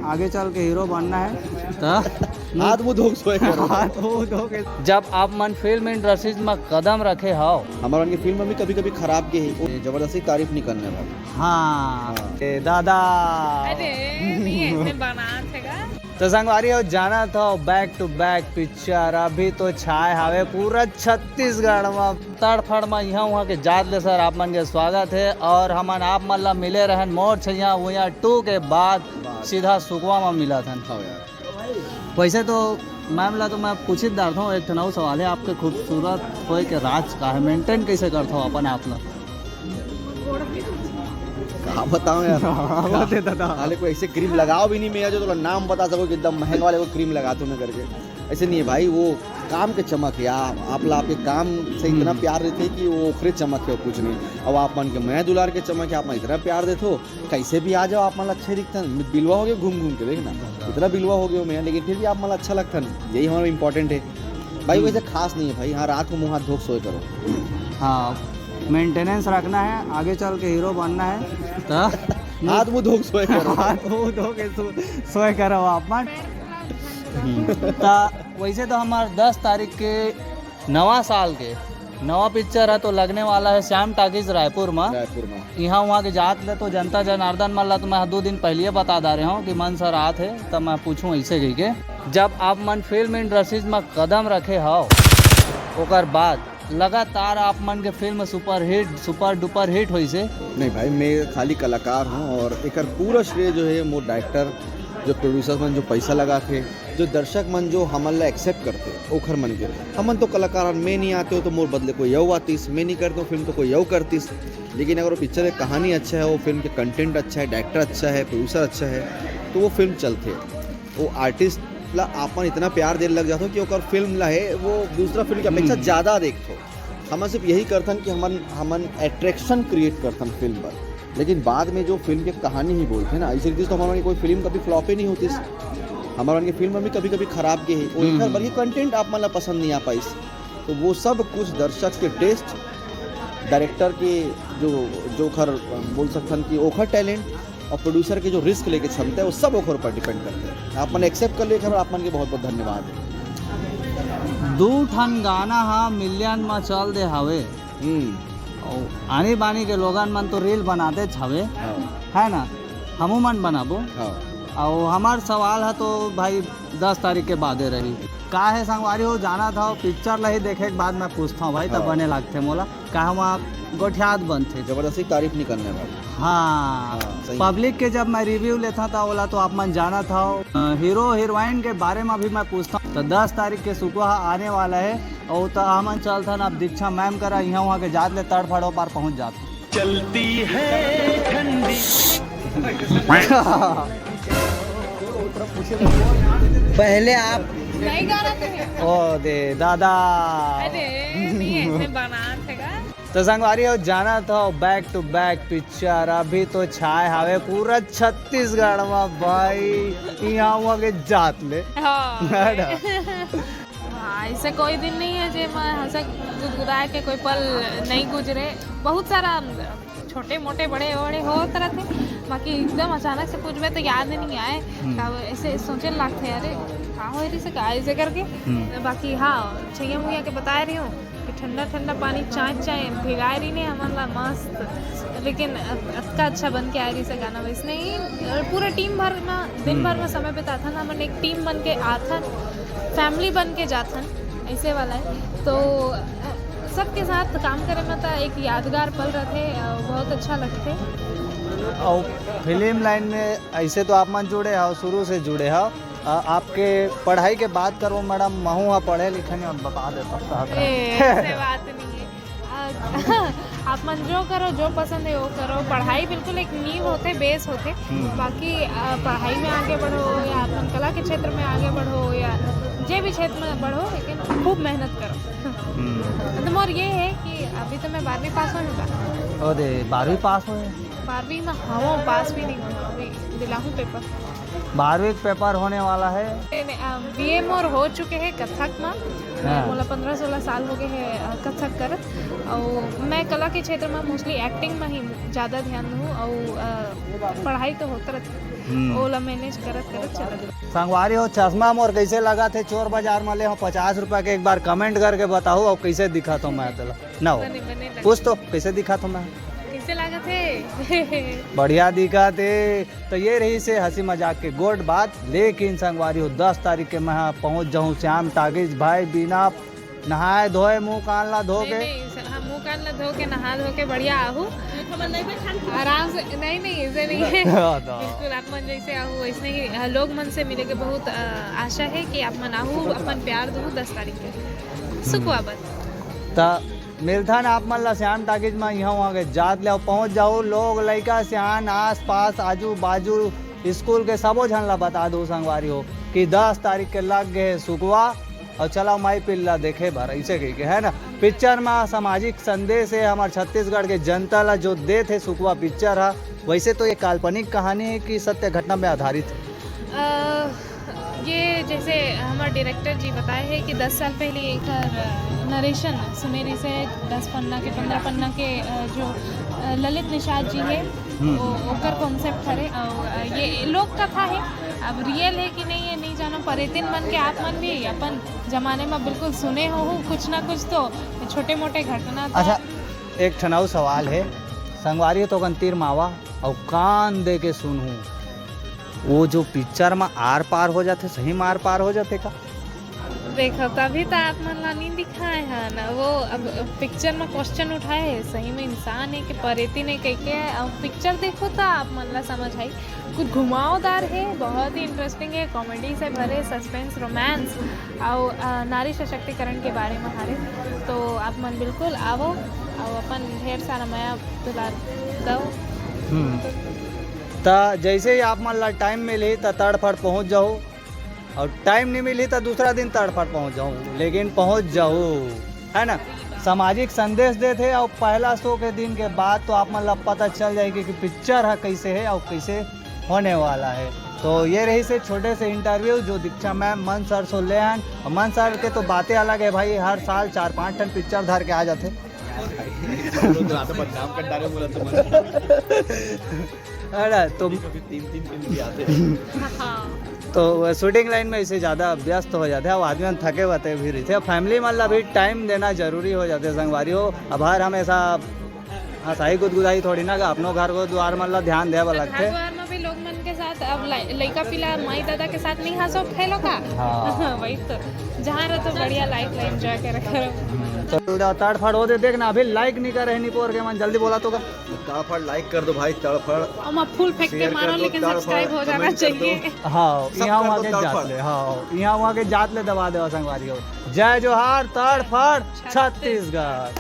आगे चल के हीरो बनना है तो हाथ मुंह धो सोए करो। हाथ मुंह धो के जब आप मन फिल्म इंडस्ट्रीज में कदम रखे हो। हमारा उनकी फिल्म में भी कभी कभी खराब के ही जबरदस्ती तारीफ नहीं करने वाले। हाँ दादा अरे नहीं ऐसे बना छेगा। तो संगवारी हो जाना था बैक टू बैक पिक्चर अभी तो छाए हवे पूरा छत्तीसगढ़ में तड़फड़ में यहाँ वहाँ के जात ले सर आप मन के स्वागत है। और हमन आप मन ला मिले रहन मोर छैया वहाँ 2 के बाद सीधा सुकवा में मिला था। हाँ यार वैसे तो मैम ला तो मैं पूछित डालता हूँ एक ठनाऊ सवाल है आपके खूबसूरत होए के राज का है मेंटेन कैसे करता हूँ अपन आप ला कहाँ बताओ यार दादा हाले कोई ऐसे क्रीम लगाओ भी नहीं मैं जो तो नाम बता सको कि एकदम महंगा वाले को क्रीम लगा तूने करके ऐसे नहीं है भाई। वो काम के चमक है आप ला आपके काम से इतना प्यार देते हैं कि वो ओखरे चमक है कुछ नहीं। अब आप मन के मैं दुलार के चमक है आप मन इतना प्यार देते हो कैसे भी आ जाओ आप मन अच्छे दिखते हैं। बिलवा हो गए घूम घूम के देखना इतना बिलवा हो गया मैं लेकिन फिर भी आप मन अच्छा लगता है। यही हमारा इंपॉर्टेंट है भाई। वैसे खास नहीं है भाई। हाँ रात को मुँह हाथ धो सोए करो। हाँ मेंटेनेंस रखना है आगे चल के हीरो बनना है तो हाथ मुंह धो सोए करो। हाथ मुंह धो के सोए करो आप मन। तो वैसे तो हमारे 10 तारीख के नवा साल के नवा पिक्चर है तो लगने वाला है श्याम टाकीज रायपुर में। यहाँ वहाँ के जात ले तो जनता जनार्दन मन ला तो मैं 2 दिन पहले बता दा रहे हूँ कि मन सर आत है तब मैं पूछूँ ऐसे गई के जब आप मन फिल्म इंडस्ट्रीज में कदम रखे हो ओकर बाद लगातार आप मन के फिल्म सुपर डुपर हिट हुई से। नहीं भाई मैं खाली कलाकार हूँ और एक पूरा श्रेय जो है वो डायरेक्टर जो प्रोड्यूसर मन जो पैसा लगा के जो दर्शक मन जो हमन ला एक्सेप्ट करते ओखर मन के हमन तो कलाकार मैं नहीं आते हो तो मोर बदले कोई यव आतीस मैं नहीं करता हूँ फिल्म तो कोई यव करतीस। लेकिन अगर वो पिक्चर की कहानी अच्छा है वो फिल्म के कंटेंट अच्छा है डायरेक्टर अच्छा है प्रोड्यूसर अच्छा है तो वो फिल्म चलते। वो आर्टिस्ट ला आपन इतना प्यार देने लग जाता कि ओकर फिल्म ला है वो दूसरा फिल्म की अपेक्षा ज़्यादा देखते। हम सिर्फ यही करथन कि हमन एट्रैक्शन क्रिएट करथन फिल्म पर लेकिन बाद में जो फिल्म की कहानी ही बोलते हैं ना ऐसी रीति तो हमारा कोई फिल्म कभी फ्लॉप ही नहीं होती। हमारा उनकी फिल्म में भी कभी खराब के है बल्कि कंटेंट आप मतलब पसंद नहीं आ पाई तो वो सब कुछ दर्शक के टेस्ट डायरेक्टर के जो खर बोल सकते हैं कि ओखर टैलेंट और प्रोड्यूसर के जो रिस्क लेके क्षमता है वो सब ओखर पर डिपेंड करते हैं। आप मन एक्सेप्ट कर लिए आप मन के बहुत बहुत धन्यवाद है। 2 ठन गाना हाँ मिलियन में चल दे हवे आनी बानी के लोगन मन तो रील बनाते हवे है ना हमू मन बनाबो। और हमार सवाल है तो भाई 10 तारीख के बाद रही का है संगवारी हो जाना था पिक्चर ला ही देखे के बाद मैं पूछता हूँ भाई तब बने लगते मोला का वहाँ गोठियात बनते जबरदस्ती तारीफ नहीं करने वाले। हाँ पब्लिक के जब मैं रिव्यू लेता था बोला तो आप मन जाना था हीरो हीरोइन के बारे में भी मैं पूछता हूँ। तो 10 तारीख के सुबह आने वाला है और तो हमन चलता ना अब दीक्षा मैम करा यहाँ वहाँ के जात ले तड़फड़ो पार पहुँच जाते चलती है ठंडी। पहले आप नहीं गाना तुम्हें। ओ दे दादा अरे नहीं ऐसे बना छेगा। तो संगवारी हो जाना था बैक टू बैक पिक्चर अभी तो छाए हवे पूरा छत्तीसगढ़ में भाई यहाँ वहाँ के जात ले। हाँ ऐसे कोई दिन नहीं है जे मैं हंसे गुदगुदाए के कोई पल नहीं गुजरे। बहुत सारा छोटे मोटे बड़े बड़े होते रहते बाकी एकदम अचानक से पूछबे तो याद नहीं आए ऐसे सोचे लगते अरे कहाँ हो रही से का ऐसे करके। बाकी हाँ छैया मुइया के बता रही हूँ कि ठंडा ठंडा पानी चाय भिगाए रही ने हमारा मस्त लेकिन अच्छा बन के आ रही से गाना वैसे ही पूरा टीम भर में दिन भर में समय बिता था ना मन एक टीम बन के आता फैमिली बन के जाथन ऐसे वाला है। तो सबके साथ काम करे में तो एक यादगार पल रहते बहुत अच्छा लगते। और फिल्म लाइन में ऐसे तो आप मन जुड़े हो शुरू से जुड़े हो आपके पढ़ाई के बात करो मैडम महू हाँ पढ़े लिखे नहीं बता देता ऐसे बात नहीं है। आप मन जो करो जो पसंद है वो करो। पढ़ाई बिल्कुल एक नींव होते बेस होते बाकी पढ़ाई में आगे बढ़ो या अपन कला के क्षेत्र में आगे बढ़ो या जे भी क्षेत्र में बढ़ो लेकिन खूब मेहनत करो। मतलब और ये है कि अभी तो मैं 12वीं पास होने का। ओ दे 12वीं पास हुए 12वीं में हाँ पास भी नहीं हुआ अभी दिला हूँ पेपर। 12वीं पेपर होने वाला है। बीए मोर हो चुके हैं कथक में। हाँ। मोला 15-16 साल हो गए हैं कथक करत। और मैं कला के क्षेत्र में मोस्टली एक्टिंग में ही ज़्यादा ध्यान दूँ। और पढ़ाई तो होता रहती, ओला मैनेज करत करत चला। संगवारी हो चश्मा मोर कैसे लगा थे चोर बाजार में ले हो 50 रुपया के, एक बार कमेंट करके बताओ और कैसे दिखा तो मैं तेला ना हो बने बने लगे। पूछ तो कैसे दिखा तो मैं कैसे लगा थे? बढ़िया दिखा थे। तो ये रही से हंसी मजाक के गोड बात, लेकिन संगवारी हो 10 तारीख के मैं पहुंच जाऊं श्याम टाकीज भाई, बिना नहाए धोए मुंह कान ला धो के। नहीं, हाँ, मुंह कान ला धो के नहा धो के बढ़िया आहू आराम से। नहीं ऐसे नहीं है बिल्कुल। आप मन जैसे आहू वैसे ही लोग मन से मिले के बहुत आशा है कि आप मन आहू अपन प्यार दो 10 तारीख के सुखवा बस। ता मिलथन आप मन ला श्याम टाकीज में यहाँ वहाँ के जात ले पहुँच जाओ। लोग लड़का सियान आस पास आजू बाजू स्कूल के सबो झन ला बता दो संगवारी हो कि 10 तारीख के लग गए सुखवा और चला माई पिल्ला देखे भर ऐसे कही के है ना। पिक्चर में सामाजिक संदेश है हमारे छत्तीसगढ़ के जनता ला जो दे थे सुखवा पिक्चर है। वैसे तो ये काल्पनिक कहानी है कि सत्य घटना में आधारित है। ये जैसे हमारे डायरेक्टर जी बताए हैं कि 10 साल पहले एक नरेशन सुमेरी से 10 पन्ना के 15 पन्ना के जो ललित निषाद जी है वो ओकर कॉन्सेप्ट हरे। और ये लोक कथा है, अब रियल है कि नहीं है नहीं जानो। परेतिन मन के आप मन भी अपन जमाने में बिल्कुल सुने हो कुछ ना कुछ तो छोटे मोटे घटना तो। अच्छा एक ठनाऊ सवाल है संगवारी तो तीर मावा और कान दे के सुनूं, वो जो पिक्चर में आर पार हो जाते सही में आर पार हो जाते का? देखो तभी तो आप मन ला नहीं दिखाए हैं ना। वो अब पिक्चर में क्वेश्चन उठाए है सही में इंसान है कि परेती ने कह के। अब पिक्चर देखो तो आप मन ला समझ आई। कुछ घुमावदार है, बहुत ही इंटरेस्टिंग है, कॉमेडी से भरे, सस्पेंस, रोमांस और नारी सशक्तिकरण के बारे में हारे। तो आप मन बिल्कुल आवो और अपन ढेर सारा माया दुलार दो। तो जैसे ही आप मन ला टाइम मिली तो तड़फड़ पहुंच जाओ, और टाइम नहीं मिली तो दूसरा दिन तड़फड़ पहुंच जाऊँ, लेकिन पहुंच जाओ है ना। सामाजिक संदेश देते और पहला शो के दिन के बाद तो आप मतलब पता चल जाएगी कि पिक्चर है कैसे है और कैसे होने वाला है। तो ये रही से छोटे से इंटरव्यू जो दीक्षा मैम मन सर सो ले हैं। और मन सर के तो बातें अलग है भाई, हर साल 4-5 टन पिक्चर धर के आ जाते तो शूटिंग लाइन में इसे ज़्यादा व्यस्त हो जाते हैं। अब आदमी थके हुए भी रहते हैं, फैमिली मतलब भी टाइम देना जरूरी हो जाते हैं संगवारी हो। अब हर हमेशा हंसाई गुदगुदाई थोड़ी ना अपनो घर को द्वार मतलब ध्यान दे लगते में भी लोग मन के साथ अब लड़का पिला माई दादा के साथ नहीं हंसो खेलो का। हाँ। वही तो जहाँ रहो तो बढ़िया लाइफ ला एंजॉय करो। तो तड़फड़ होते देखना, अभी लाइक नहीं कर रहे नहीं पोर के मन जल्दी बोला तो का तड़फड़ लाइक कर दो भाई, तड़फड़ हम फुल फेंक के मारो लेकिन सब्सक्राइब हो जाना चाहिए। हाँ यहाँ वहाँ के जात ले, हाँ यहाँ वहाँ के जात ले दबा दे संगवारी हो। जय जोहार तड़फड़ छत्तीसगढ़।